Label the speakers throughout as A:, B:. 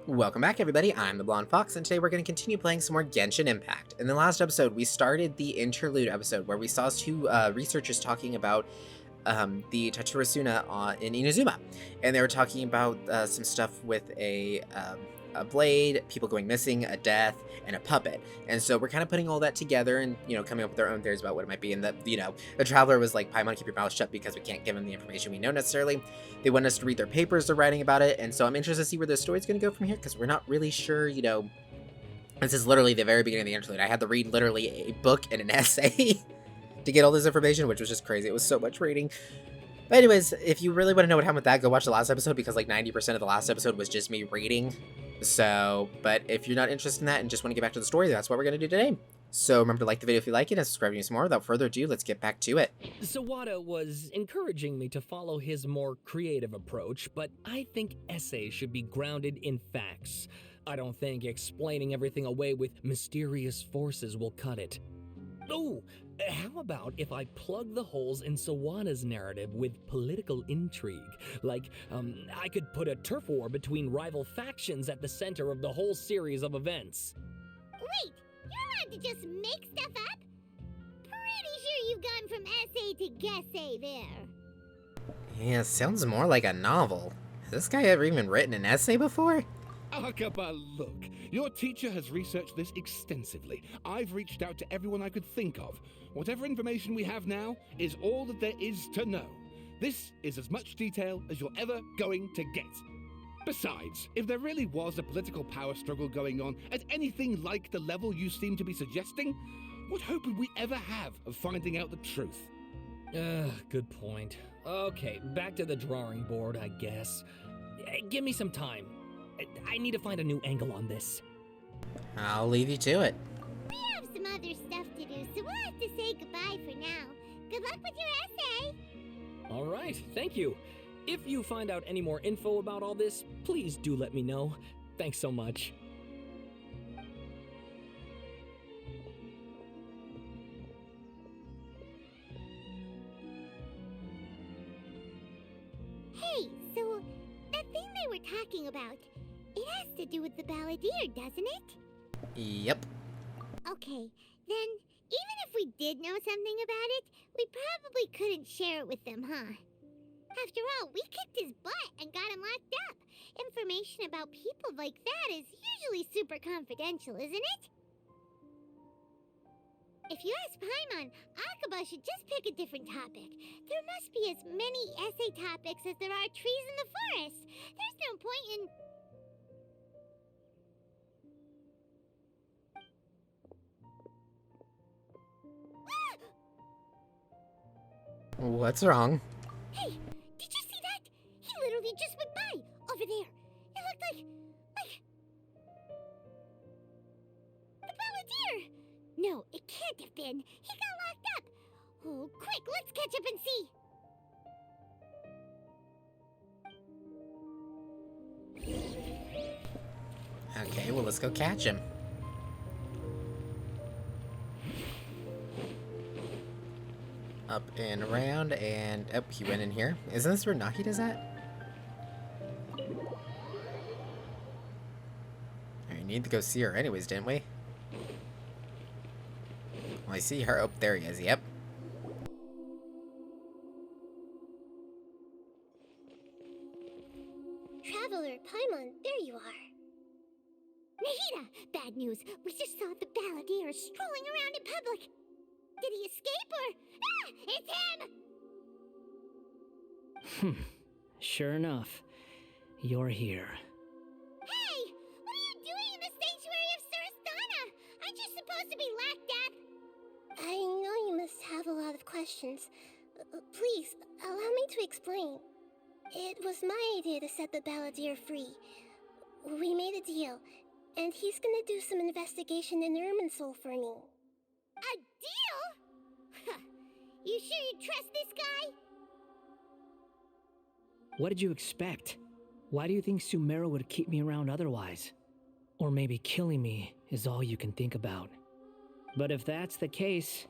A: Welcome back, everybody. I'm the Blonde Fox, and today we're going to continue playing some more Genshin Impact. In the last episode, we started the interlude episode where we saw two researchers talking about the Tatsuro in Inazuma, and they were talking about some stuff with a blade, people going missing, a death, and a puppet. And so we're kind of putting all that together and, coming up with our own theories about what it might be. And the traveler was like, Paimon, keep your mouth shut because we can't give them the information we know necessarily. They want us to read their papers they're writing about it. And so I'm interested to see where the story's going to go from here because we're not really sure, This is literally the very beginning of the interlude. I had to read literally a book and an essay to get all this information, which was just crazy. It was so much reading. But anyways, if you really want to know what happened with that, go watch the last episode because like 90% of the last episode was just me reading. So, but if you're not interested in that and just want to get back to the story, that's what we're going to do today. So remember to like the video if you like it and subscribe to me some more. Without further ado, let's get back to it.
B: Sawada was encouraging me to follow his more creative approach, but I think essays should be grounded in facts. I don't think explaining everything away with mysterious forces will cut it. Oh, how about if I plug the holes in Sawada's narrative with political intrigue? Like, I could put a turf war between rival factions at the center of the whole series of events.
C: Wait, you're allowed to just make stuff up? Pretty sure you've gone from essay to guessay there.
A: Yeah, sounds more like a novel. Has this guy ever even written an essay before?
D: Akaba, look, your teacher has researched this extensively. I've reached out to everyone I could think of. Whatever information we have now is all that there is to know. This is as much detail as you're ever going to get. Besides, if there really was a political power struggle going on at anything like the level you seem to be suggesting, what hope would we ever have of finding out the truth?
B: Good point. Okay, back to the drawing board, I guess. Give me some time. I need to find a new angle on this.
A: I'll leave you to it.
C: We have some other stuff to do, so we'll have to say goodbye for now. Good luck with your essay!
B: All right, thank you. If you find out any more info about all this, please do let me know. Thanks so much.
C: Hey, so that thing they were talking about, it has to do with the balladeer, doesn't it?
A: Yep.
C: Okay, then even if we did know something about it, we probably couldn't share it with them, huh? After all, we kicked his butt and got him locked up. Information about people like that is usually super confidential, isn't it? If you ask Paimon, Akaba should just pick a different topic. There must be as many essay topics as there are trees in the forest. There's no point in...
A: What's wrong?
C: Hey, did you see that? He literally just went by, over there. It looked like... the balladeer! No, it can't have been. He got locked up. Oh, quick, let's catch up and see.
A: Okay, well, let's go catch him. Up and around, and oh, he went in here. Isn't this where Nahida's at? We need to go see her anyways, didn't we? Well, I see her. Oh, there he is. Yep.
C: Traveler, Paimon, there you are. Nahida! Bad news. We just saw the balladeer strolling around in public. Did he escape or... Ah! It's him!
E: Sure enough, you're here.
C: Hey! What are you doing in the sanctuary of Surastana? Aren't you supposed to be locked up? I know you must have a lot of questions. Please, allow me to explain. It was my idea to set the balladeer free. We made a deal, and he's gonna do some investigation in Irminsul for me. A deal? You sure you trust this guy?
E: What did you expect? Why do you think Sumeru would keep me around otherwise? Or maybe killing me is all you can think about. But if that's the case,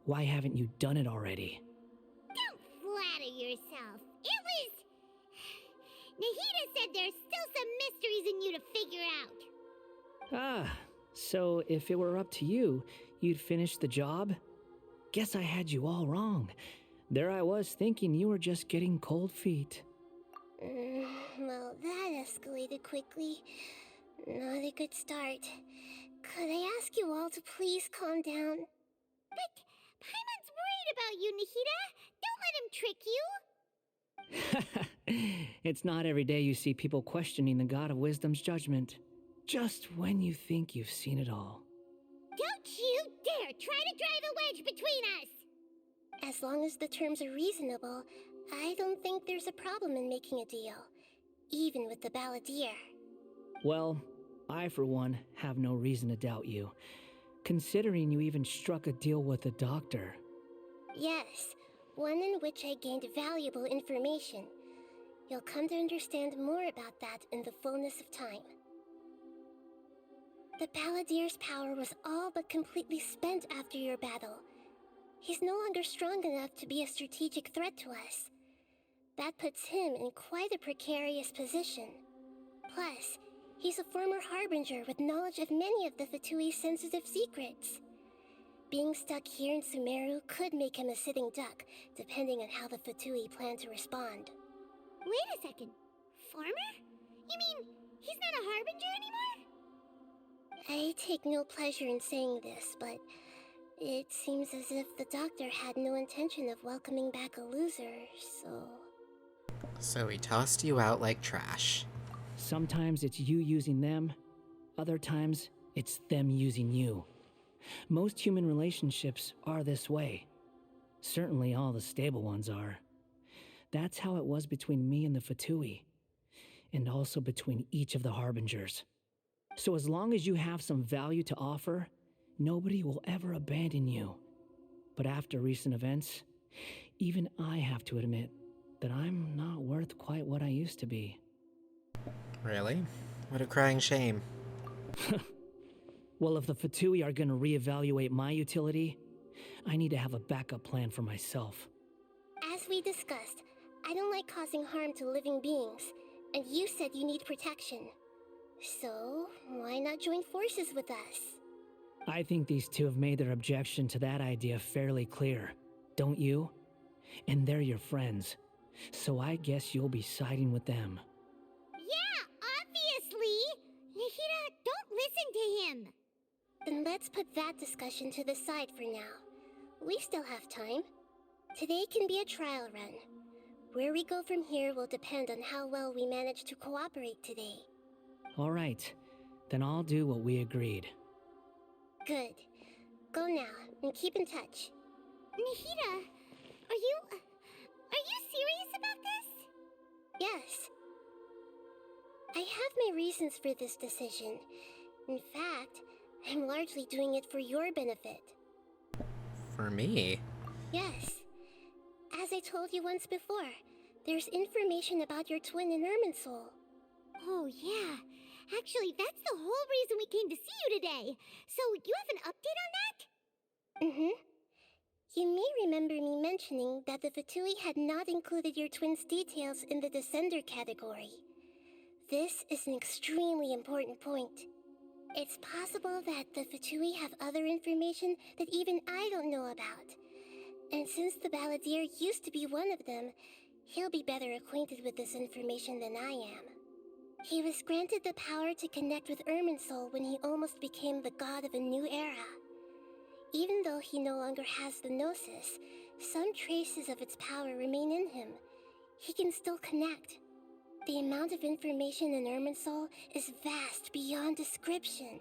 E: why haven't you done it already?
C: Don't flatter yourself. It was... Nahida said there's still some mysteries in you to figure out.
E: Ah, so if it were up to you, you'd finish the job? Guess I had you all wrong. There I was thinking you were just getting cold feet.
C: Well, that escalated quickly. Not a good start. Could I ask you all to please calm down? But Paimon's worried about you, Nahida. Don't let him trick you.
E: It's not every day you see people questioning the God of Wisdom's judgment. Just when you think you've seen it all.
C: Don't you dare try to drive a wedge between us! As long as the terms are reasonable, I don't think there's a problem in making a deal. Even with the Balladeer.
E: Well, I for one have no reason to doubt you. Considering you even struck a deal with the doctor.
C: Yes, one in which I gained valuable information. You'll come to understand more about that in the fullness of time. The Balladeer's power was all but completely spent after your battle. He's no longer strong enough to be a strategic threat to us. That puts him in quite a precarious position. Plus, he's a former Harbinger with knowledge of many of the Fatui's sensitive secrets. Being stuck here in Sumeru could make him a sitting duck, depending on how the Fatui plan to respond. Wait a second. Former? You mean he's not a Harbinger anymore? I take no pleasure in saying this, but it seems as if the doctor had no intention of welcoming back a loser, so...
A: So he tossed you out like trash.
E: Sometimes it's you using them, other times it's them using you. Most human relationships are this way. Certainly all the stable ones are. That's how it was between me and the Fatui, and also between each of the Harbingers. So as long as you have some value to offer, nobody will ever abandon you. But after recent events, even I have to admit that I'm not worth quite what I used to be.
A: Really? What a crying shame.
E: Well, if the Fatui are gonna reevaluate my utility, I need to have a backup plan for myself.
C: As we discussed, I don't like causing harm to living beings, and you said you need protection. So, why not join forces with us?
E: I think these two have made their objection to that idea fairly clear, don't you? And they're your friends, so I guess you'll be siding with them.
C: Yeah, obviously! Nahida, don't listen to him! Then let's put that discussion to the side for now. We still have time. Today can be a trial run. Where we go from here will depend on how well we manage to cooperate today.
E: All right, then I'll do what we agreed.
C: Good. Go now, and keep in touch. Nahida, are you serious about this? Yes. I have my reasons for this decision. In fact, I'm largely doing it for your benefit.
A: For me?
C: Yes. As I told you once before, there's information about your twin in Irminsul. Oh, yeah. Actually, that's the whole reason we came to see you today. So, you have an update on that? Mm-hmm. You may remember me mentioning that the Fatui had not included your twin's details in the Descender category. This is an extremely important point. It's possible that the Fatui have other information that even I don't know about. And since the Balladeer used to be one of them, he'll be better acquainted with this information than I am. He was granted the power to connect with Irminsul when he almost became the god of a new era. Even though he no longer has the Gnosis, some traces of its power remain in him. He can still connect. The amount of information in Irminsul is vast beyond description.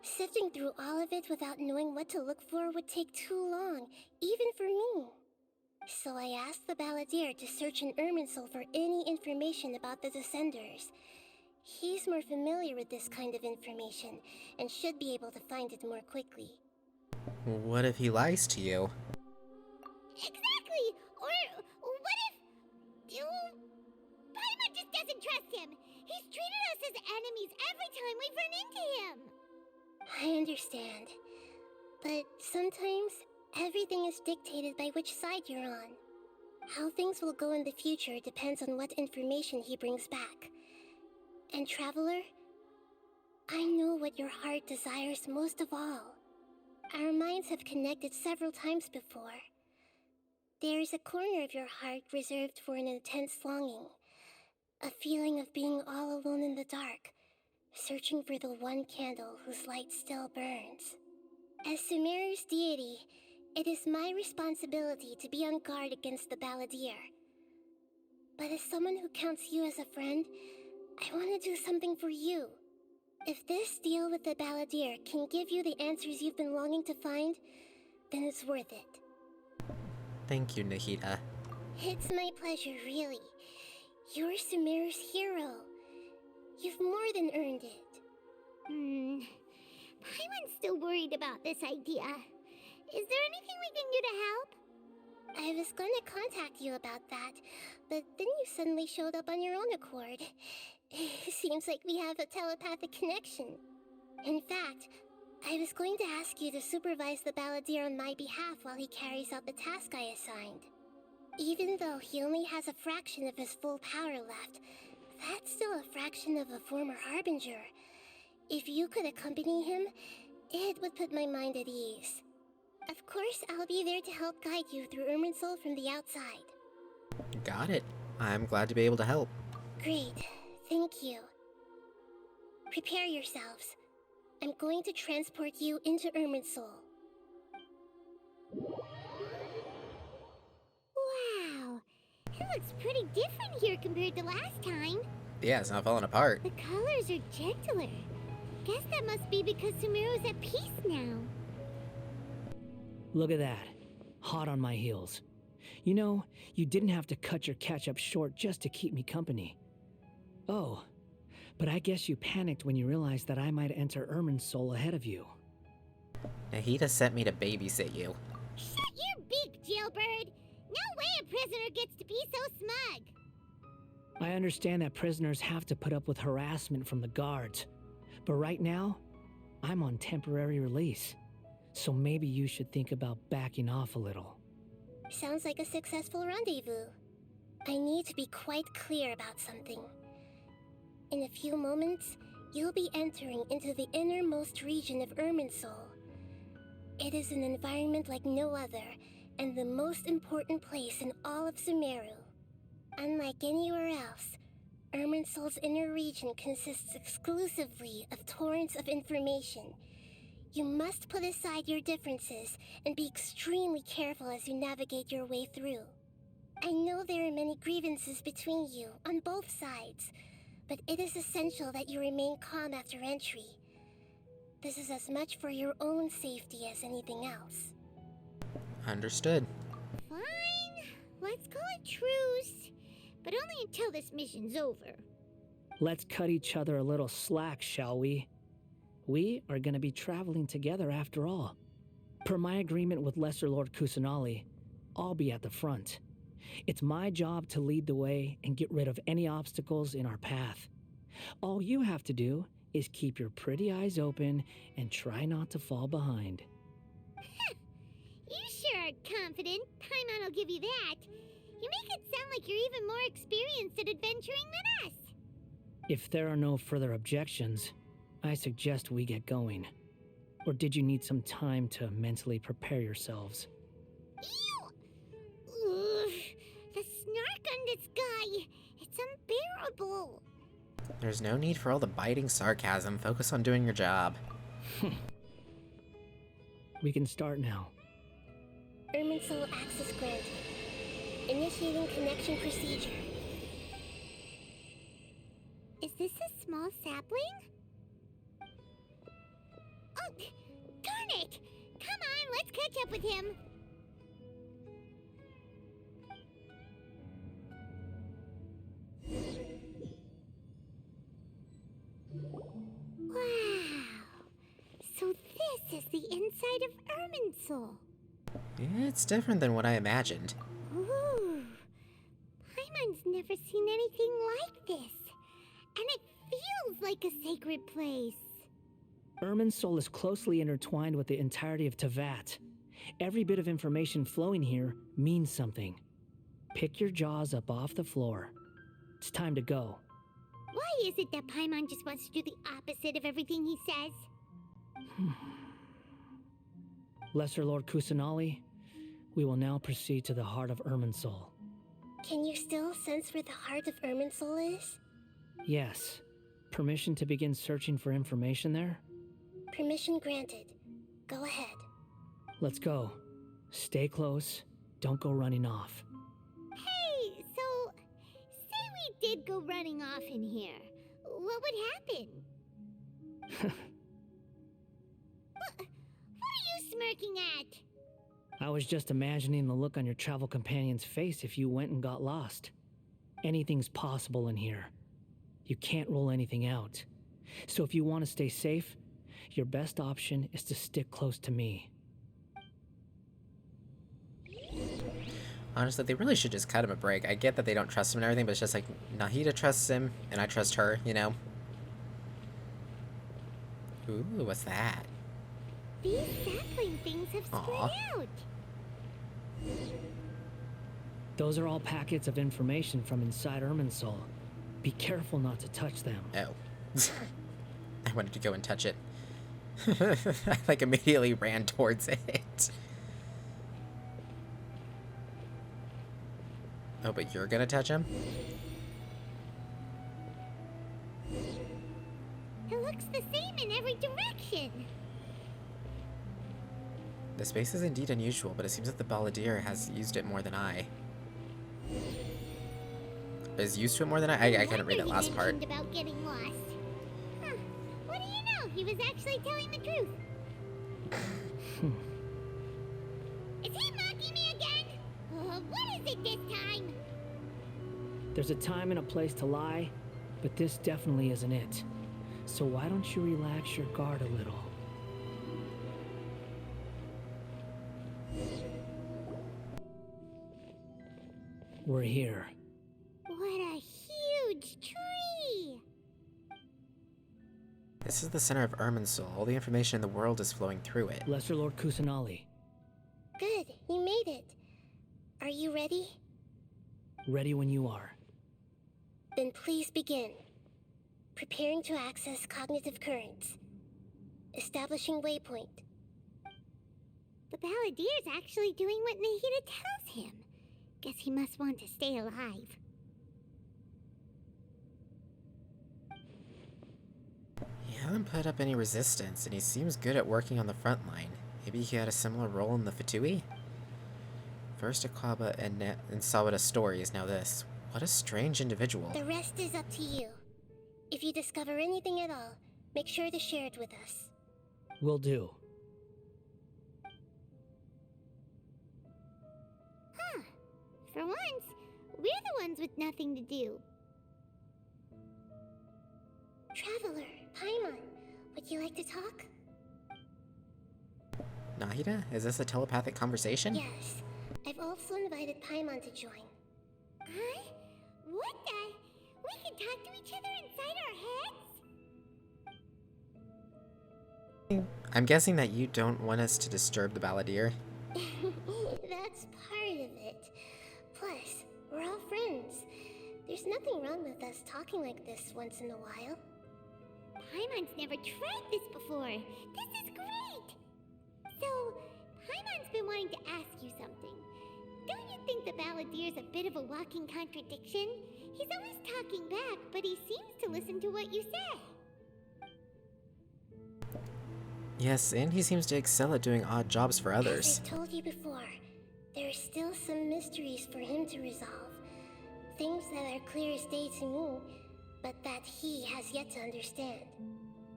C: Sifting through all of it without knowing what to look for would take too long, even for me. So I asked the Balladeer to search in Irminsul for any information about the Descenders. He's more familiar with this kind of information, and should be able to find it more quickly.
A: What if he lies to you?
C: Exactly! Or what if... Paimon just doesn't trust him! He's treated us as enemies every time we've run into him! I understand. But sometimes, everything is dictated by which side you're on. How things will go in the future depends on what information he brings back. And Traveler, I know what your heart desires most of all. Our minds have connected several times before. There is a corner of your heart reserved for an intense longing. A feeling of being all alone in the dark, searching for the one candle whose light still burns. As Sumeru's deity, it is my responsibility to be on guard against the Balladeer. But as someone who counts you as a friend, I want to do something for you. If this deal with the Balladeer can give you the answers you've been longing to find, then it's worth it.
A: Thank you, Nahida.
C: It's my pleasure, really. You're Sumeru's hero. You've more than earned it.
F: Paimon's still worried about this idea. Is there anything we can do to help?
C: I was going to contact you about that, but then you suddenly showed up on your own accord. Seems like we have a telepathic connection. In fact, I was going to ask you to supervise the Balladeer on my behalf while he carries out the task I assigned. Even though he only has a fraction of his full power left, that's still a fraction of a former Harbinger. If you could accompany him, it would put my mind at ease. Of course, I'll be there to help guide you through Irminsul from the outside.
A: Got it. I'm glad to be able to help.
C: Great. Thank you. Prepare yourselves. I'm going to transport you into Irminsul.
F: Wow, it looks pretty different here compared to last time.
A: Yeah, it's not falling apart.
F: The colors are gentler. Guess that must be because Sumeru's at peace now.
E: Look at that. Hot on my heels. You know, you didn't have to cut your catch-up short just to keep me company. Oh, but I guess you panicked when you realized that I might enter Irminsul ahead of you.
A: Nahida sent me to babysit you.
F: Shut your beak, jailbird! No way a prisoner gets to be so smug!
E: I understand that prisoners have to put up with harassment from the guards, but right now, I'm on temporary release. So maybe you should think about backing off a little.
C: Sounds like a successful rendezvous. I need to be quite clear about something. In a few moments, you'll be entering into the innermost region of Irminsul. It is an environment like no other, and the most important place in all of Sumeru. Unlike anywhere else, Irminsul's inner region consists exclusively of torrents of information. You must put aside your differences and be extremely careful as you navigate your way through. I know there are many grievances between you on both sides, but it is essential that you remain calm after entry. This is as much for your own safety as anything else.
A: Understood.
F: Fine, let's call it truce. But only until this mission's over.
E: Let's cut each other a little slack, shall we? We are going to be traveling together after all. Per my agreement with Lesser Lord Kusanali, I'll be at the front. It's my job to lead the way and get rid of any obstacles in our path. All you have to do is keep your pretty eyes open and try not to fall behind.
F: You sure are confident. Paimon will give you that. You make it sound like you're even more experienced at adventuring than us.
E: If there are no further objections, I suggest we get going. Or did you need some time to mentally prepare yourselves?
F: Ew! Ugh, the snark on this guy. It's unbearable.
A: There's no need for all the biting sarcasm. Focus on doing your job.
E: We can start now.
C: Irminsul access granted. Initiating connection procedure.
F: Is this a small sapling? Oh, darn it! Come on, let's catch up with him. Wow. So this is the inside of Irminsul.
A: It's different than what I imagined.
F: Ooh. Paimon's never seen anything like this. And it feels like a sacred place.
E: Irminsul is closely intertwined with the entirety of Teyvat. Every bit of information flowing here means something. Pick your jaws up off the floor. It's time to go.
F: Why is it that Paimon just wants to do the opposite of everything he says?
E: Lesser Lord Kusanali, we will now proceed to the heart of Irminsul.
C: Can you still sense where the heart of Irminsul is?
E: Yes. Permission to begin searching for information there?
C: Permission granted. Go ahead.
E: Let's go. Stay close. Don't go running off.
F: Hey, so, say we did go running off in here. What would happen? What are you smirking at?
E: I was just imagining the look on your travel companion's face if you went and got lost. Anything's possible in here. You can't rule anything out. So if you want to stay safe, your best option is to stick close to me.
A: Honestly, they really should just cut him a break. I get that they don't trust him and everything, but it's just like, Nahida trusts him, and I trust her, you know? Ooh, what's that?
F: These sapling things have spread
A: Aw.
F: out.
E: Those are all packets of information from inside Irminsul. Be careful not to touch them.
A: Oh. I wanted to go and touch it. I, like, immediately ran towards it. Oh, but you're gonna touch him?
F: It looks the same in every direction.
A: The space is indeed unusual, but it seems that the Balladeer has used it more than I. Is used to it more than I couldn't read that last part.
F: About getting lost. Huh. What do you know? He was actually telling the truth. Is he mocking me again? What is it this time?
E: There's a time and a place to lie, but this definitely isn't it. So why don't you relax your guard a little? We're here.
F: What a huge tree!
A: This is the center of Irminsul. All the information in the world is flowing through it.
E: Lesser Lord Kusanali.
C: Good, you made it. Are you ready?
E: Ready when you are.
C: Then please begin. Preparing to access cognitive currents. Establishing waypoint.
F: The Balladier's actually doing what Nahida tells him. Guess he must want to stay alive.
A: He hasn't put up any resistance, and he seems good at working on the front line. Maybe he had a similar role in the Fatui? First Akaba and Sawada's story is now this. What a strange individual.
C: The rest is up to you. If you discover anything at all, make sure to share it with us.
E: Will do.
F: Huh. For once, we're the ones with nothing to do.
C: Traveler, Paimon, would you like to talk?
A: Nahida? Is this a telepathic conversation?
C: Yes. I've also invited Paimon to join.
F: Huh? What the? We can talk to each other inside our heads?
A: I'm guessing that you don't want us to disturb the Balladeer.
C: That's part of it. Plus, we're all friends. There's nothing wrong with us talking like this once in a while.
F: Paimon's never tried this before. This is great! So, Paimon's been wanting to ask you something. Don't you think the Balladier's a bit of a walking contradiction? He's always talking back, but he seems to listen to what you say.
A: Yes, and he seems to excel at doing odd jobs for others.
C: As I told you before, there are still some mysteries for him to resolve. Things that are clear as day to me, but that he has yet to understand.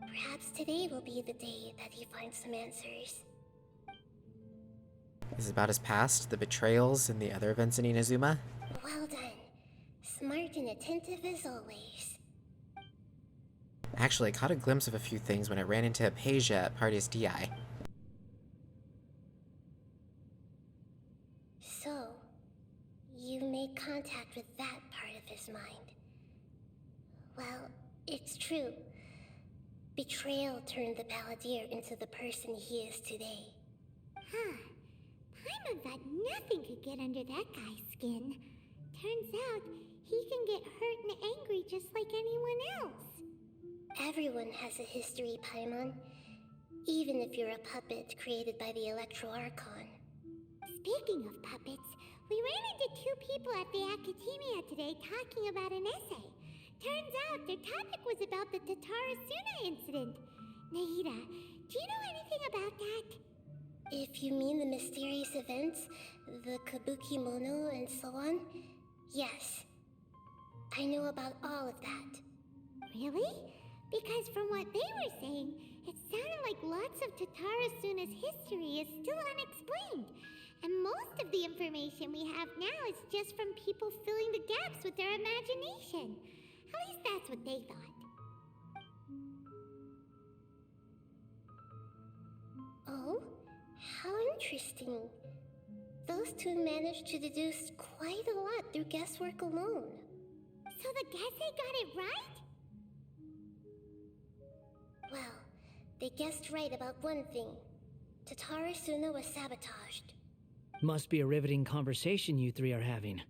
C: Perhaps today will be the day that he finds some answers.
A: This is about his past, the betrayals, and the other events in Inazuma.
C: Well done. Smart and attentive as always.
A: Actually, I caught a glimpse of a few things when I ran into Apasia at Party's DI.
C: So, you made contact with that part of his mind. Well, it's true. Betrayal turned the Balladeer into the person he is today.
F: Huh. Paimon thought nothing could get under that guy's skin. Turns out, he can get hurt and angry just like anyone else.
C: Everyone has a history, Paimon. Even if you're a puppet created by the Electro Archon.
F: Speaking of puppets, we ran into two people at the Academia today talking about an essay. Turns out their topic was about the Tatara Suna incident. Nahida, do you know anything about that?
C: If you mean the mysterious events, the Kabuki Mono and so on, yes. I know about all of that.
F: Really? Because from what they were saying, it sounded like lots of Tatara Suna's history is still unexplained. And most of the information we have now is just from people filling the gaps with their imagination. At least that's what they thought.
C: Oh? How interesting. Those two managed to deduce quite a lot through guesswork alone.
F: So the Gese got it right?
C: Well, they guessed right about one thing. Tatara Suna was sabotaged.
E: Must be a riveting conversation you three are having.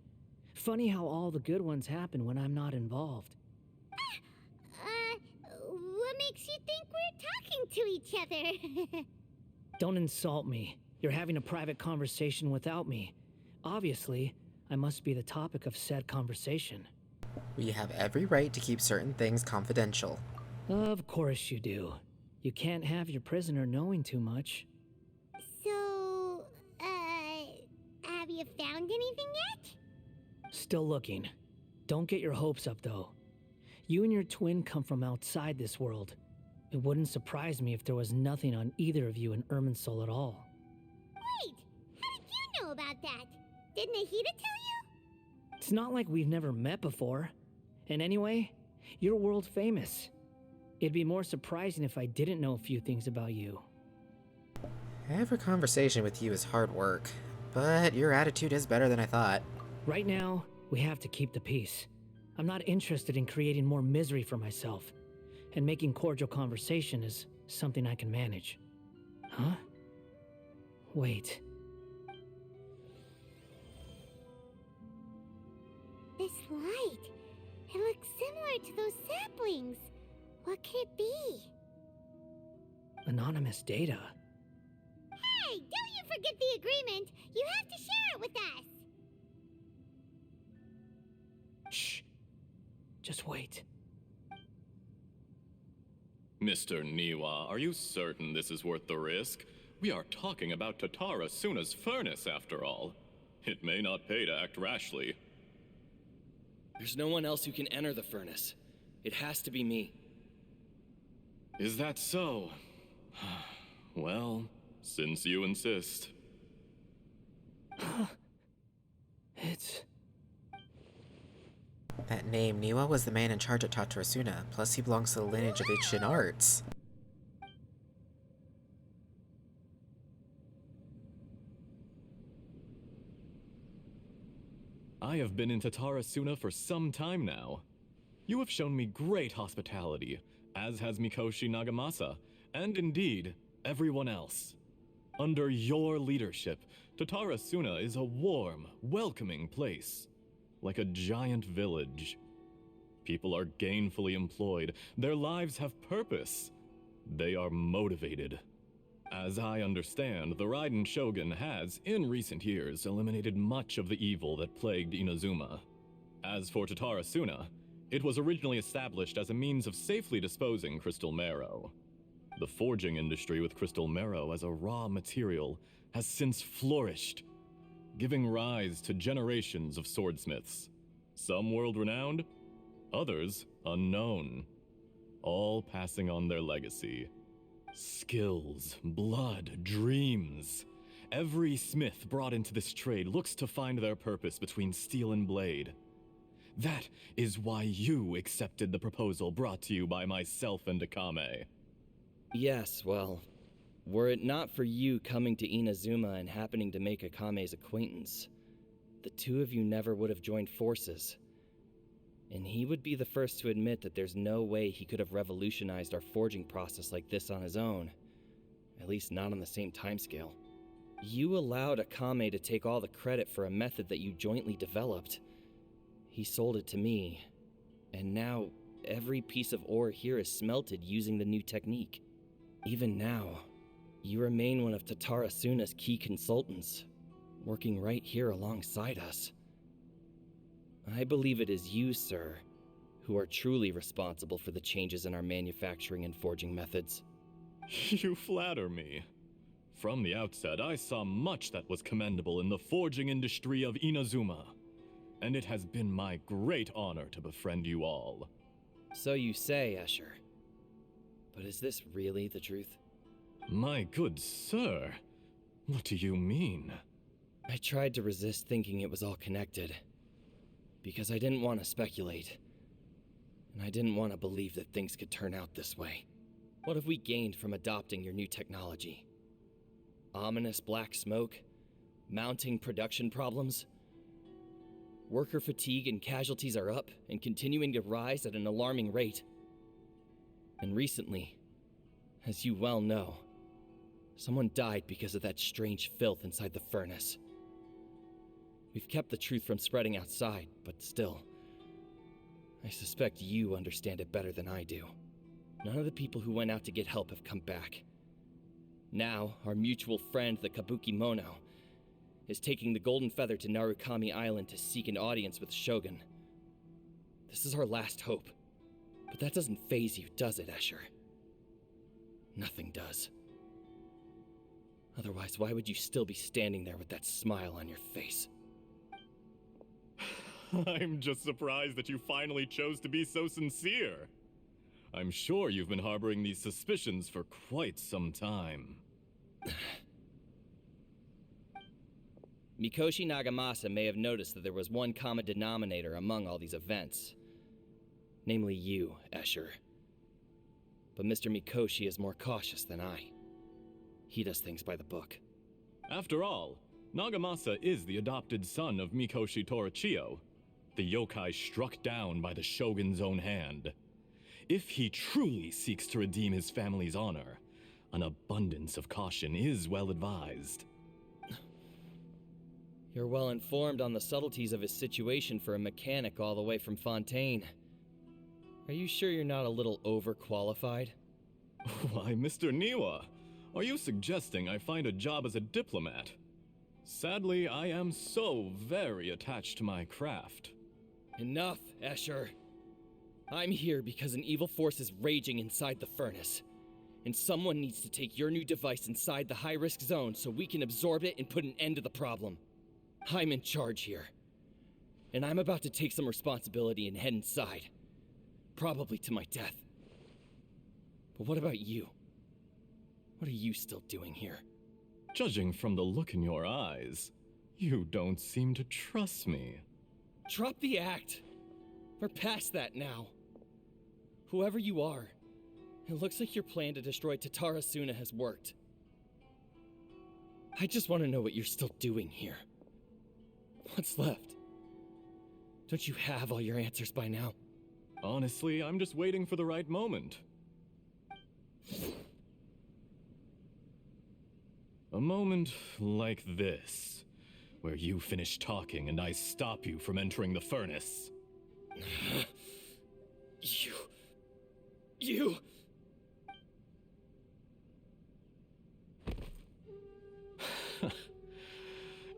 E: Funny how all the good ones happen when I'm not involved.
F: What makes you think we're talking to each other?
E: Don't insult me. You're having a private conversation without me. Obviously, I must be the topic of said conversation.
A: We have every right to keep certain things confidential.
E: Of course you do. You can't have your prisoner knowing too much.
F: So, have you found anything yet?
E: Still looking. Don't get your hopes up, though. You and your twin come from outside this world. It wouldn't surprise me if there was nothing on either of you in Irminsul at all.
F: Wait! How did you know about that? Did Nahida tell you?
E: It's not like we've never met before. And anyway, you're world famous. It'd be more surprising if I didn't know a few things about you.
A: Every conversation with you is hard work, but your attitude is better than I thought.
E: Right now, we have to keep the peace. I'm not interested in creating more misery for myself, and making cordial conversation is something I can manage. Huh? Wait.
F: This light. It looks similar to those saplings. What could it be?
E: Anonymous data.
F: Hey, don't you forget the agreement. You have to share it with us.
E: Shh. Just wait.
G: Mr. Niwa, are you certain this is worth the risk? We are talking about Tatara Suna's furnace, after all. It may not pay to act rashly.
H: There's no one else who can enter the furnace. It has to be me.
G: Is that so? Well, since you insist.
E: It's...
A: That name, Niwa, was the man in charge at Tatarasuna, plus he belongs to the lineage of Ichin Arts.
G: I have been in Tatarasuna for some time now. You have shown me great hospitality, as has Mikoshi Nagamasa, and indeed, everyone else. Under your leadership, Tatarasuna is a warm, welcoming place. Like a giant village. People are gainfully employed. Their lives have purpose. They are motivated. As I understand, the Raiden Shogun has, in recent years, eliminated much of the evil that plagued Inazuma. As for Tatarasuna, it was originally established as a means of safely disposing crystal marrow. The forging industry with crystal marrow as a raw material has since flourished, giving rise to generations of swordsmiths. Some world-renowned, others unknown, all passing on their legacy. Skills, blood, dreams. Every smith brought into this trade looks to find their purpose between steel and blade. That is why you accepted the proposal brought to you by myself and Akame.
H: Yes, well, were it not for you coming to Inazuma and happening to make Akame's acquaintance, the two of you never would have joined forces. And he would be the first to admit that there's no way he could have revolutionized our forging process like this on his own. At least not on the same timescale. You allowed Akame to take all the credit for a method that you jointly developed. He sold it to me, and now every piece of ore here is smelted using the new technique. Even now, you remain one of Tatara Suna's key consultants, working right here alongside us. I believe it is you, sir, who are truly responsible for the changes in our manufacturing and forging methods.
G: You flatter me. From the outset, I saw much that was commendable in the forging industry of Inazuma, and it has been my great honor to befriend you all.
H: So you say, Escher. But is this really the truth?
G: My good sir, what do you mean?
H: I tried to resist thinking it was all connected, because I didn't want to speculate, and I didn't want to believe that things could turn out this way. What have we gained from adopting your new technology? Ominous black smoke? Mounting production problems? Worker fatigue and casualties are up and continuing to rise at an alarming rate. And recently, as you well know, someone died because of that strange filth inside the furnace. We've kept the truth from spreading outside, but still, I suspect you understand it better than I do. None of the people who went out to get help have come back. Now, our mutual friend, the Kabuki Mono, is taking the Golden Feather to Narukami Island to seek an audience with the Shogun. This is our last hope. But that doesn't faze you, does it, Escher? Nothing does. Otherwise, why would you still be standing there with that smile on your face?
G: I'm just surprised that you finally chose to be so sincere. I'm sure you've been harboring these suspicions for quite some time.
H: Mikoshi Nagamasa may have noticed that there was one common denominator among all these events. Namely you, Escher. But Mr. Mikoshi is more cautious than I. He does things by the book.
G: After all, Nagamasa is the adopted son of Mikoshi Torichio, the yokai struck down by the Shogun's own hand. If he truly seeks to redeem his family's honor, an abundance of caution is well advised.
H: You're well informed on the subtleties of his situation for a mechanic all the way from Fontaine. Are you sure you're not a little overqualified?
G: Why, Mr. Niwa, are you suggesting I find a job as a diplomat? Sadly, I am so very attached to my craft.
H: Enough, Escher. I'm here because an evil force is raging inside the furnace. And someone needs to take your new device inside the high-risk zone so we can absorb it and put an end to the problem. I'm in charge here. And I'm about to take some responsibility and head inside. Probably to my death. But what about you? What are you still doing here?
G: Judging from the look in your eyes, you don't seem to trust me.
H: Drop the act! We're past that now. Whoever you are, it looks like your plan to destroy Tatara Suna has worked. I just want to know what you're still doing here. What's left? Don't you have all your answers by now?
G: Honestly, I'm just waiting for the right moment. A moment like this, where you finish talking and I stop you from entering the furnace.
H: You...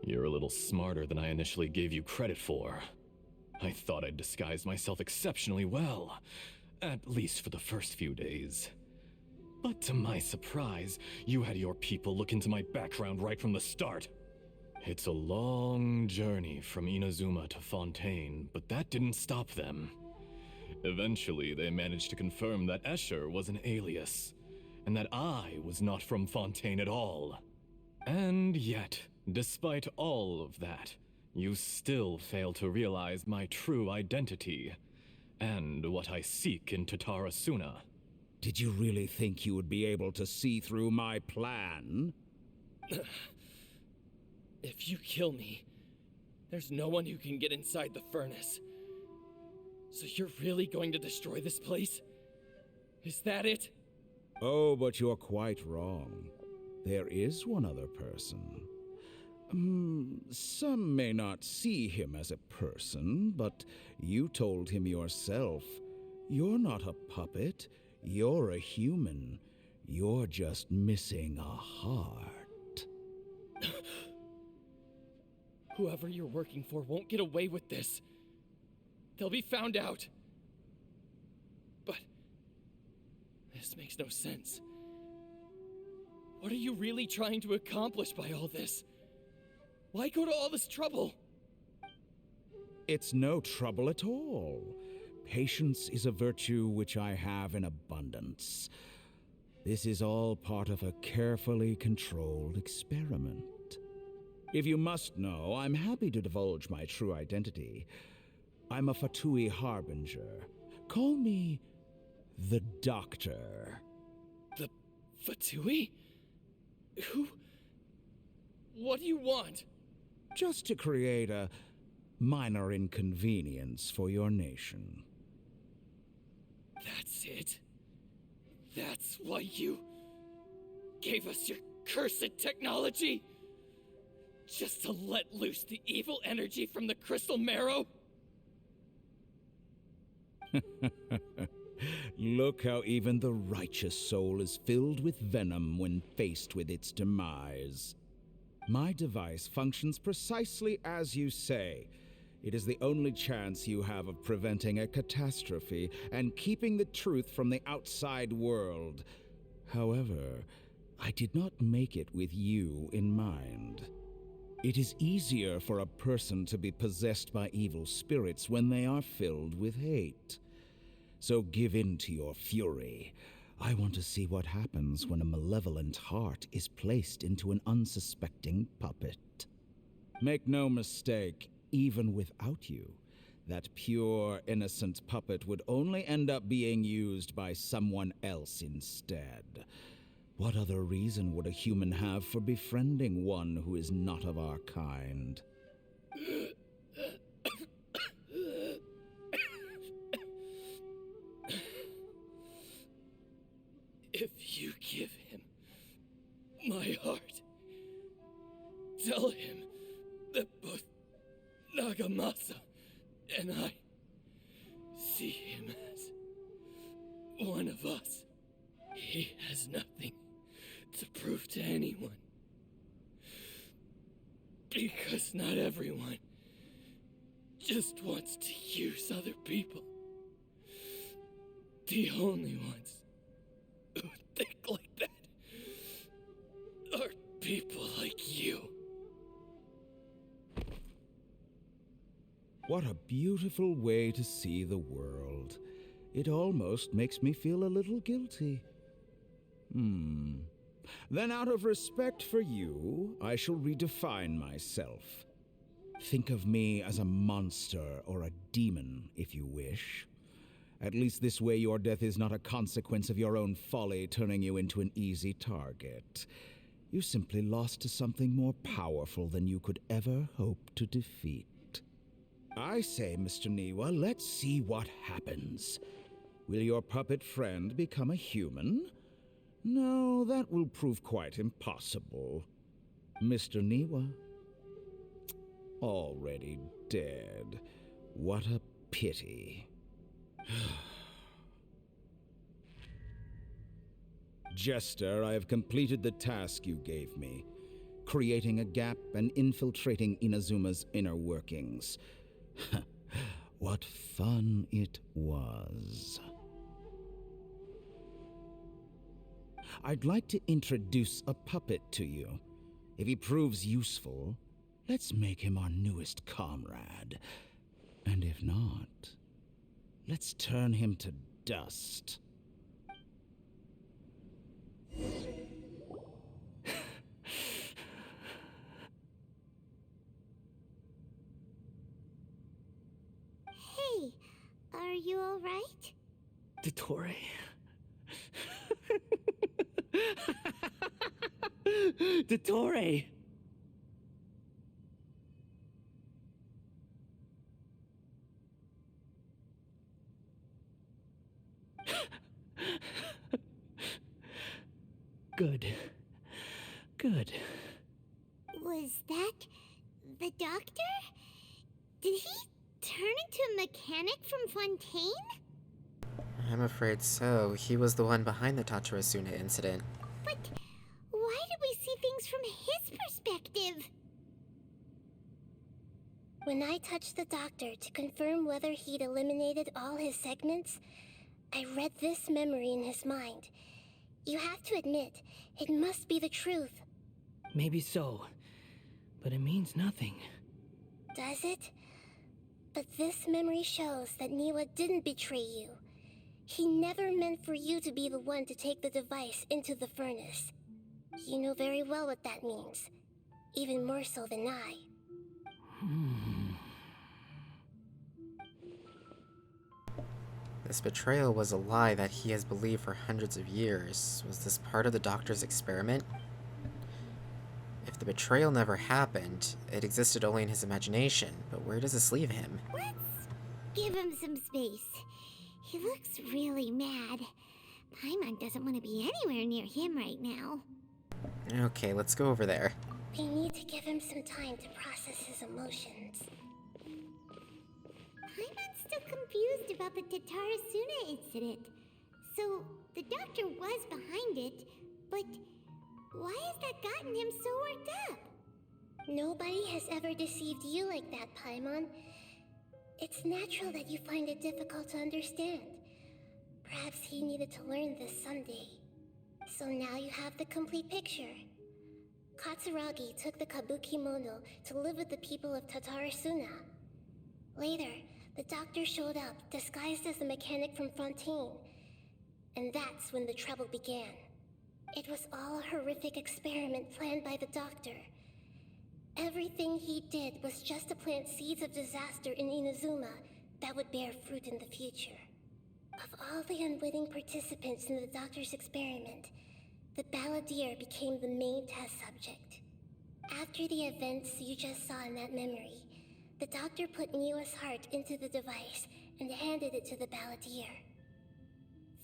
G: You're a little smarter than I initially gave you credit for. I thought I'd disguised myself exceptionally well, at least for the first few days. But to my surprise, you had your people look into my background right from the start. It's a long journey from Inazuma to Fontaine, but that didn't stop them. Eventually, they managed to confirm that Escher was an alias, and that I was not from Fontaine at all. And yet, despite all of that, you still fail to realize my true identity, and what I seek in Tatara Suna.
I: Did you really think you would be able to see through my plan?
H: If you kill me, there's no one who can get inside the furnace. So you're really going to destroy this place? Is that it?
I: Oh, but you're quite wrong. There is one other person. Some may not see him as a person, but you told him yourself. You're not a puppet. You're a human. You're just missing a heart.
H: Whoever you're working for won't get away with this. They'll be found out. But this makes no sense. What are you really trying to accomplish by all this? Why go to all this trouble?
I: It's no trouble at all. Patience is a virtue which I have in abundance. This is all part of a carefully controlled experiment. If you must know, I'm happy to divulge my true identity. I'm a Fatui Harbinger. Call me the Doctor.
H: The Fatui? Who? What do you want?
I: Just to create a minor inconvenience for your nation.
H: That's it? That's why you gave us your cursed technology? Just to let loose the evil energy from the crystal marrow?
I: Look how even the righteous soul is filled with venom when faced with its demise. My device functions precisely as you say. It is the only chance you have of preventing a catastrophe and keeping the truth from the outside world. However, I did not make it with you in mind. It is easier for a person to be possessed by evil spirits when they are filled with hate. So give in to your fury. I want to see what happens when a malevolent heart is placed into an unsuspecting puppet. Make no mistake, even without you, that pure, innocent puppet would only end up being used by someone else instead. What other reason would a human have for befriending one who is not of our kind?
H: If you give him my heart, tell him that both Nagamasa and I see him as one of us. He has nothing to prove to anyone. Because not everyone just wants to use other people. The only ones who think like that are people like you.
I: What a beautiful way to see the world. It almost makes me feel a little guilty. Then out of respect for you, I shall redefine myself. Think of me as a monster or a demon, if you wish. At least this way your death is not a consequence of your own folly turning you into an easy target. You simply lost to something more powerful than you could ever hope to defeat. I say, Mr. Niwa, let's see what happens. Will your puppet friend become a human? No, that will prove quite impossible. Mr. Niwa? Already dead. What a pity. Jester, I have completed the task you gave me, creating a gap and infiltrating Inazuma's inner workings. What fun it was. I'd like to introduce a puppet to you. If he proves useful, let's make him our newest comrade. And if not, let's turn him to dust.
C: Hey, are you alright?
E: Dottore. Dottore! Good. Good.
C: Was that
F: The doctor? Did he turn into a mechanic from Fontaine?
A: I'm afraid so. He was the one behind the Tatsurasuna incident.
F: But why did we see things from his perspective?
C: When I touched the doctor to confirm whether he'd eliminated all his segments, I read this memory in his mind. You have to admit, it must be the truth.
E: Maybe so, but it means nothing.
C: Does it? But this memory shows that Niwa didn't betray you. He never meant for you to be the one to take the device into the furnace. You know very well what that means. Even more so than I.
A: This betrayal was a lie that he has believed for hundreds of years. Was this part of the doctor's experiment? If the betrayal never happened, it existed only in his imagination, but where does this leave him?
F: Let's give him some space. He looks really mad. Paimon doesn't want to be anywhere near him right now.
A: Okay, let's go over there.
C: We need to give him some time to process his emotions.
F: Paimon's still confused about the Tatarasuna incident. So, the doctor was behind it, but why has that gotten him so worked up?
C: Nobody has ever deceived you like that, Paimon. It's natural that you find it difficult to understand. Perhaps he needed to learn this someday. So now you have the complete picture. Katsuragi took the Kabukimono to live with the people of Tatarasuna. Later, the doctor showed up, disguised as a mechanic from Fontaine. And that's when the trouble began. It was all a horrific experiment planned by the doctor. Everything he did was just to plant seeds of disaster in Inazuma that would bear fruit in the future. Of all the unwitting participants in the doctor's experiment, the balladeer became the main test subject. After the events you just saw in that memory, the doctor put Niwa's heart into the device and handed it to the balladeer.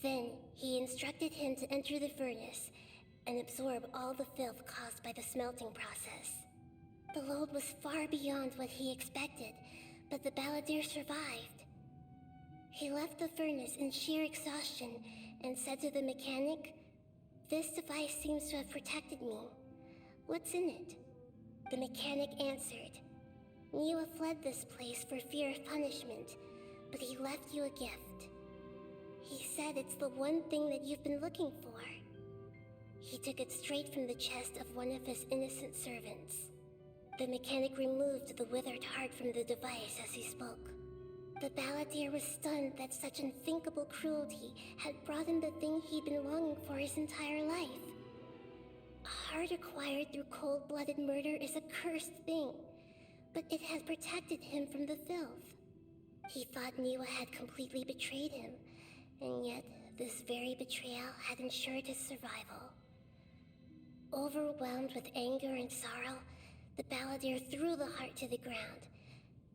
C: Then, he instructed him to enter the furnace and absorb all the filth caused by the smelting process. The load was far beyond what he expected, but the balladeer survived. He left the furnace in sheer exhaustion and said to the mechanic, "This device seems to have protected me. What's in it?" The mechanic answered, "Niwa fled this place for fear of punishment, but he left you a gift. He said it's the one thing that you've been looking for." He took it straight from the chest of one of his innocent servants. The mechanic removed the withered heart from the device as he spoke. The balladeer was stunned that such unthinkable cruelty had brought him the thing he'd been longing for his entire life. A heart acquired through cold-blooded murder is a cursed thing, but it had protected him from the filth. He thought Niwa had completely betrayed him, and yet this very betrayal had ensured his survival. Overwhelmed with anger and sorrow, the balladeer threw the heart to the ground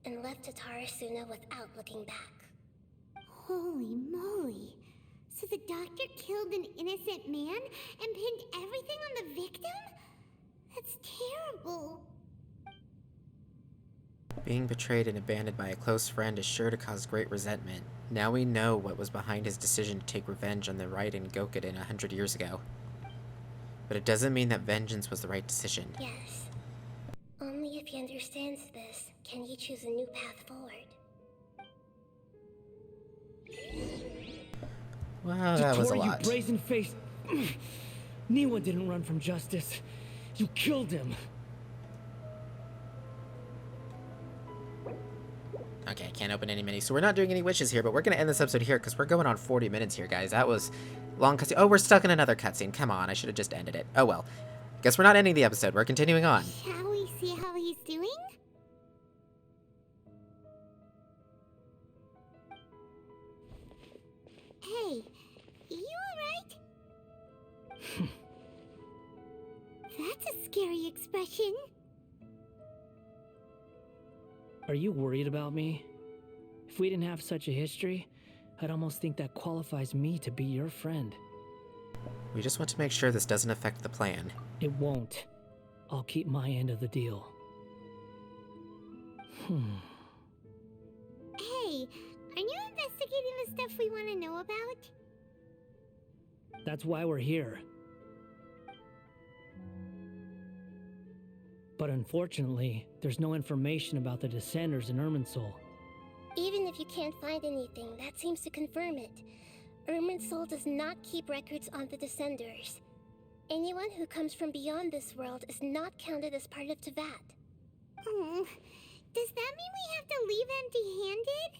C: and left Tatarasuna without looking back.
F: Holy moly. So the doctor killed an innocent man and pinned everything on the victim? That's terrible.
A: Being betrayed and abandoned by a close friend is sure to cause great resentment. Now we know what was behind his decision to take revenge on the Raiden Gokuden 100 years ago. But it doesn't mean that vengeance was the right decision.
C: Yes. Only if he understands this can he choose a new path forward.
A: Wow, that was a lot.
E: You brazen-faced... Niwa didn't run from justice. You killed him.
A: Okay, I can't open any minis, so we're not doing any wishes here, but we're going to end this episode here because we're going on 40 minutes here, guys. That was long cutscene. Oh, we're stuck in another cutscene. Come on, I should have just ended it. Oh, well. Guess we're not ending the episode. We're continuing on.
F: Shall we see how he's doing? Hey, you alright? That's a scary expression.
E: Are you worried about me? If we didn't have such a history, I'd almost think that qualifies me to be your friend.
A: We just want to make sure this doesn't affect the plan.
E: It won't. I'll keep my end of the deal.
F: Hey, are you investigating the stuff we want to know about?
E: That's why we're here. But unfortunately, there's no information about the Descenders in Irminsul.
C: Even if you can't find anything, that seems to confirm it. Irminsul does not keep records on the Descenders. Anyone who comes from beyond this world is not counted as part of Teyvat.
F: Oh, does that mean we have to leave empty-handed?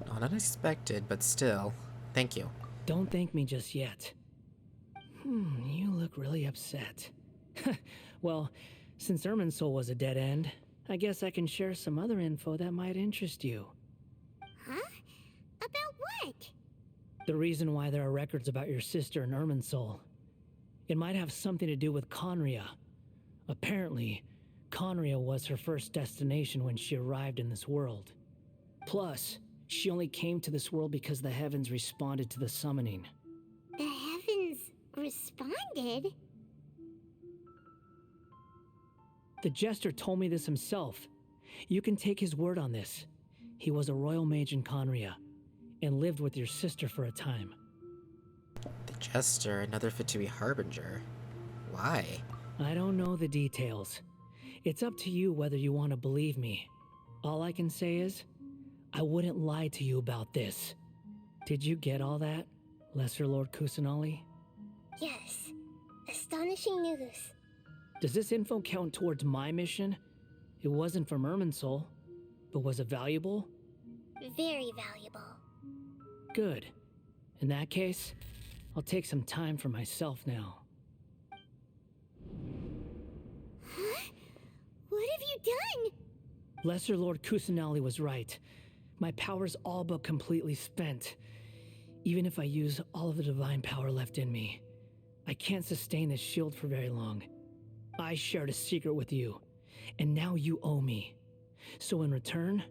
A: Not unexpected, but still. Thank you.
E: Don't thank me just yet. You look really upset. Well, since Irminsul was a dead end, I guess I can share some other info that might interest you.
F: Huh? About what?
E: The reason why there are records about your sister in Irminsul. It might have something to do with Conria. Apparently, Conria was her first destination when she arrived in this world. Plus, she only came to this world because the heavens responded to the summoning.
F: The heavens responded?
E: The Jester told me this himself. You can take his word on this. He was a royal mage in Conria, and lived with your sister for a time.
A: The Jester, another fit to be Harbinger. Why?
E: I don't know the details. It's up to you whether you want to believe me. All I can say is, I wouldn't lie to you about this. Did you get all that, Lesser Lord Kusanali?
C: Yes. Astonishing news.
E: Does this info count towards my mission? It wasn't from Irminsul, but was it valuable?
C: Very valuable.
E: Good. In that case, I'll take some time for myself now.
F: Huh? What have you done?
E: Lesser Lord Kusanali was right. My power's all but completely spent. Even if I use all of the divine power left in me, I can't sustain this shield for very long. I shared a secret with you, and now you owe me. So in return,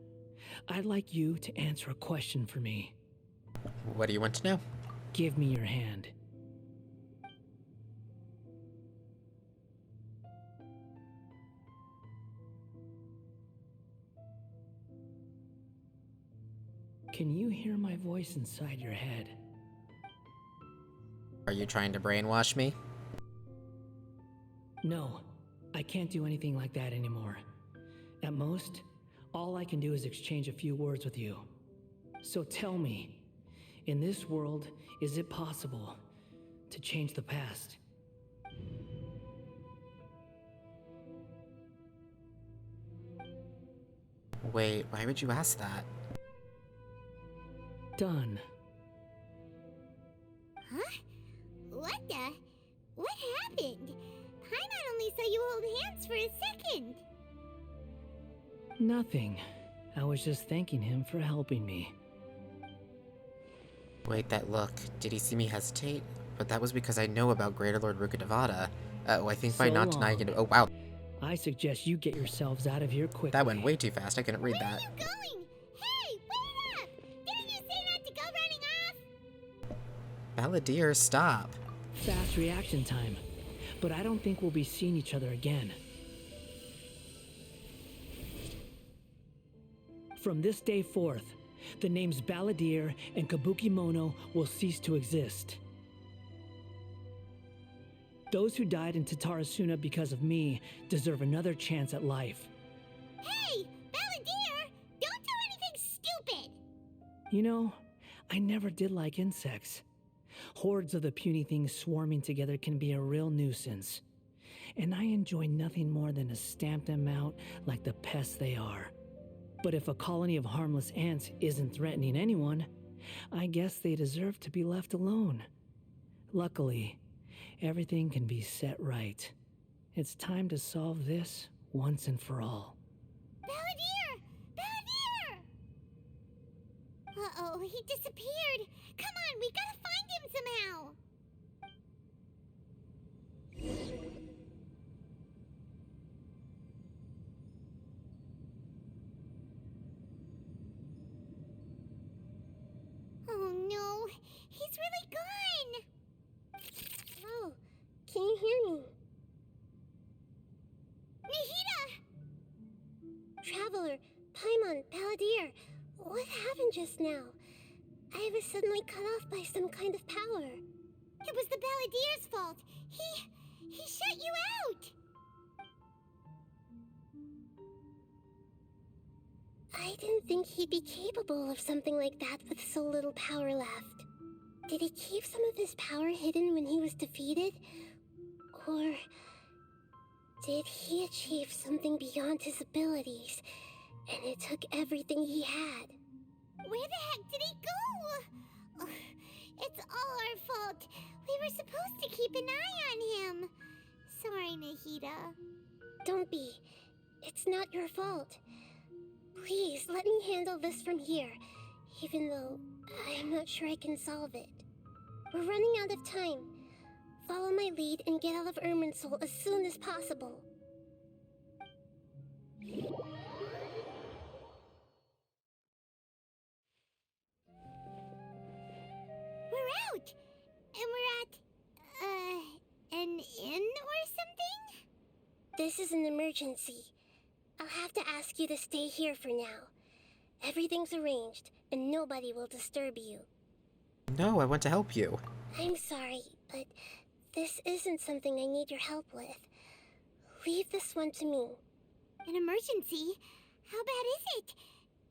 E: I'd like you to answer a question for me.
A: What do you want to know?
E: Give me your hand. Can you hear my voice inside your head?
A: Are you trying to brainwash me?
E: No, I can't do anything like that anymore. At most, all I can do is exchange a few words with you. So tell me, in this world, is it possible to change the past?
A: Wait, why would you ask that?
E: Done.
F: Huh? What the? What happened? Paimon only saw you hold hands for a second.
E: Nothing. I was just thanking him for helping me.
A: Wait, that look. Did he see me hesitate? But that was because I know about Greater Lord Rukkhadevata. I think by
E: So
A: not denying
E: long.
A: it. Oh, wow.
E: I suggest you get yourselves out of here quickly.
A: That went way too fast. I couldn't read
F: Where
A: that.
F: are you going? Hey, wait up! Didn't you say not to go running off?
A: Balladeer, stop.
E: Fast reaction time. But I don't think we'll be seeing each other again. From this day forth, the names Balladeer and Kabukimono will cease to exist. Those who died in Tatarasuna because of me deserve another chance at life.
F: Hey, Balladeer! Don't do anything stupid!
E: You know, I never did like insects. Hordes of the puny things swarming together can be a real nuisance. And I enjoy nothing more than to stamp them out like the pests they are. But if a colony of harmless ants isn't threatening anyone, I guess they deserve to be left alone. Luckily, everything can be set right. It's time to solve this once and for all.
F: Balladeer! Balladeer! Uh-oh, he disappeared. Come on, we gotta find him somehow. Oh no, he's really gone.
C: Oh, can you hear me?
F: Nahida!
C: Balladeer, what happened just now? I was suddenly cut off by some kind of power.
F: It was the Balladeer's fault. He shut you out.
C: I didn't think he'd be capable of something like that with so little power left. Did he keep some of his power hidden when he was defeated? Or did he achieve something beyond his abilities, and it took everything he had?
F: Where the heck did he go? Ugh, it's all our fault. We were supposed to keep an eye on him. Sorry, Nahida.
C: Don't be. It's not your fault. Please, let me handle this from here, even though I'm not sure I can solve it. We're running out of time. Follow my lead and get out of Irminsul as soon as possible.
F: We're out! And we're at, an inn or something?
C: This is an emergency. I'll have to ask you to stay here for now. Everything's arranged, and nobody will disturb you.
A: No, I want to help you.
C: I'm sorry, but this isn't something I need your help with. Leave this one to me.
F: An emergency? How bad is it?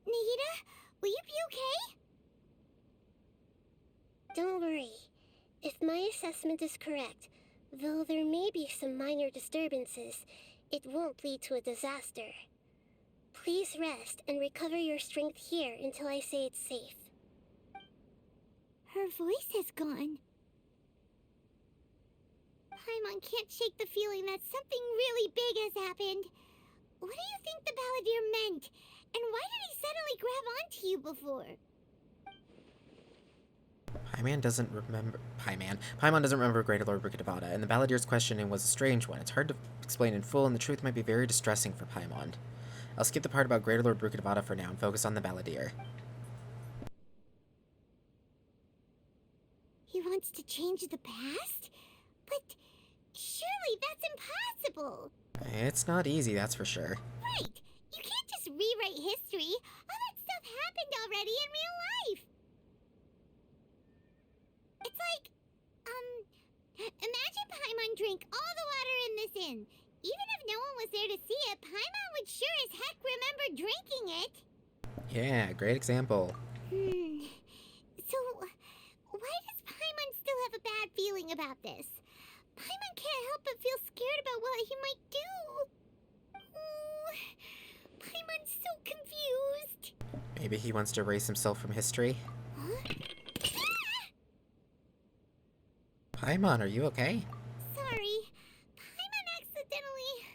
F: Nahida, will you be okay?
C: Don't worry. If my assessment is correct, though there may be some minor disturbances, it won't lead to a disaster. Please rest and recover your strength here until I say it's safe.
F: Her voice has gone. Paimon can't shake the feeling that something really big has happened. What do you think the Balladeer meant? And why did he suddenly grab onto you before?
A: Paimon doesn't remember... Paimon doesn't remember Greater Lord Rukkhadevata, and the Balladeer's questioning was a strange one. It's hard to explain in full, and the truth might be very distressing for Paimon. I'll skip the part about Greater Lord Rukkhadevata for now and focus on the Balladeer.
F: He wants to change the past? But surely that's impossible!
A: It's not easy, that's for sure.
F: Right! You can't just rewrite history! All that stuff happened already in real life! It's like, imagine Paimon drank all the water in this inn. Even if no one was there to see it, Paimon would sure as heck remember drinking it.
A: Yeah, great example.
F: So, why does Paimon still have a bad feeling about this? Paimon can't help but feel scared about what he might do. Oh, Paimon's so confused.
A: Maybe he wants to erase himself from history?
F: Huh?
A: Paimon, are you okay?
F: Sorry. Paimon accidentally...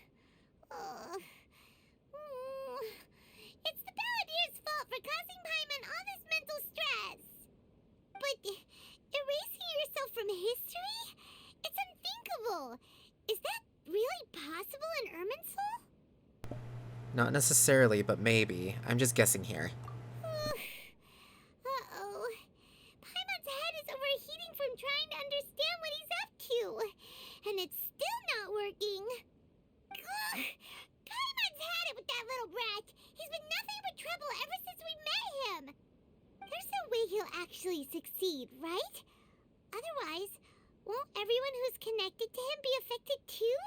F: It's the Balladeer's fault for causing Paimon all this mental stress. But erasing yourself from history? It's unthinkable. Is that really possible in Irminsul?
A: Not necessarily, but maybe. I'm just guessing here.
F: Uh-oh. Paimon's head is overheating from trying to understand what he's up to. And it's still not working. Ugh. Paimon's had it with that little brat. He's been nothing but trouble ever since we met him. There's no way he'll actually succeed, right? Otherwise, won't everyone who's connected to him be affected too?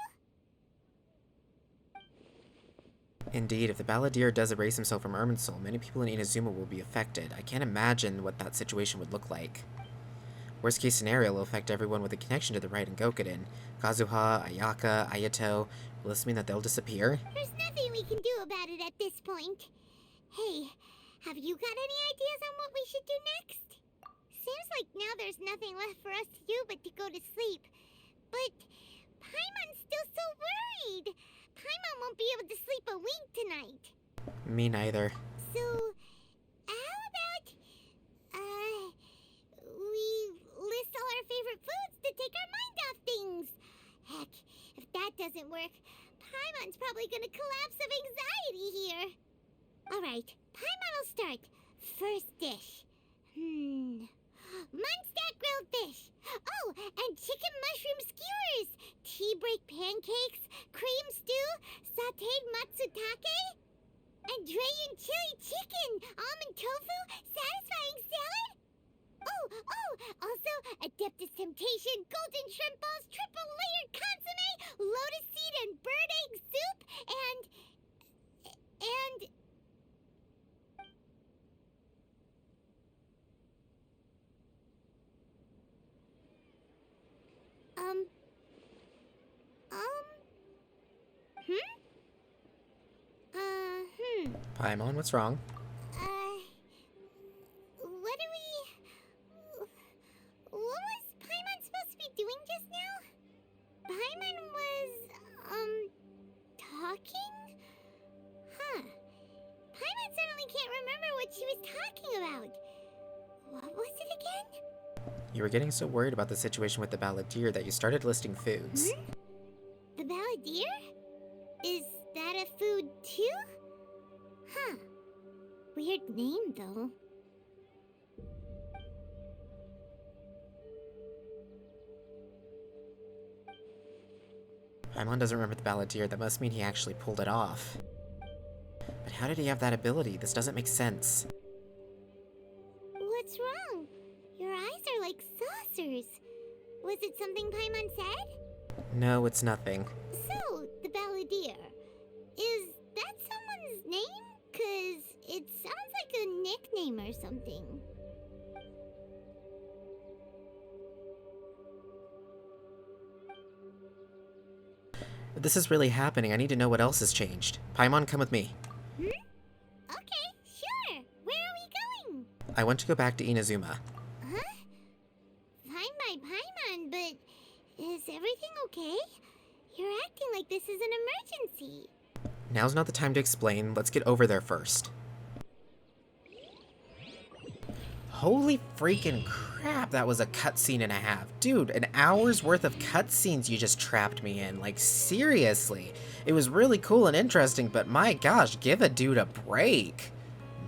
A: Indeed, if the Balladeer does erase himself from Irminsul, many people in Inazuma will be affected. I can't imagine what that situation would look like. Worst case scenario will affect everyone with a connection to the Raiden Gokuden. Kazuha, Ayaka, Ayato. Will this mean that they'll disappear?
F: There's nothing we can do about it at this point. Hey, have you got any ideas on what we should do next? Seems like now there's nothing left for us to do but to go to sleep. But Paimon's still so worried. Paimon won't be able to sleep a wink tonight.
A: Me neither.
F: So, how about, we list all our favorite foods to take our mind off things? Heck, if that doesn't work, Paimon's probably gonna collapse of anxiety here. Alright, Paimon will start. First dish. Munstack grilled fish. Oh, and chicken mushroom skewers. Tea break pancakes. Cream stew. Sauteed matsutake. And Dragon chili chicken. All
A: Paimon, what's wrong?
F: What was Paimon supposed to be doing just now? Paimon was, talking? Huh. Paimon suddenly can't remember what she was talking about. What was it again?
A: You were getting so worried about the situation with the balladeer that you started listing foods.
F: The balladeer? Is that a food too? Huh. Weird name, though.
A: Paimon doesn't remember the balladeer. That must mean he actually pulled it off. But how did he have that ability? This doesn't make sense.
F: What's wrong? Your eyes are like saucers. Was it something Paimon said?
A: No, it's nothing.
F: So, the balladeer. Is that someone's name? 'Cause it sounds like a nickname or something.
A: If this is really happening, I need to know what else has changed. Paimon, come with me.
F: Okay, sure. Where are we going?
A: I want to go back to Inazuma.
F: Huh? Fine by Paimon, but is everything okay? You're acting like this is an emergency.
A: Now's not the time to explain. Let's get over there first. Holy freaking crap, that was a cutscene and a half. Dude, an hour's worth of cutscenes you just trapped me in. Like, seriously. It was really cool and interesting, but my gosh, give a dude a break.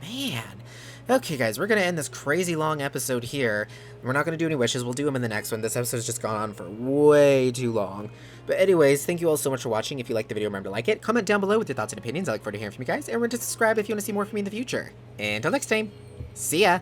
A: Man. Okay, guys, we're going to end this crazy long episode here. We're not going to do any wishes. We'll do them in the next one. This episode's just gone on for way too long. But anyways, thank you all so much for watching. If you liked the video, remember to like it. Comment down below with your thoughts and opinions. I look forward to hearing from you guys. And remember to subscribe if you want to see more from me in the future. And until next time, see ya!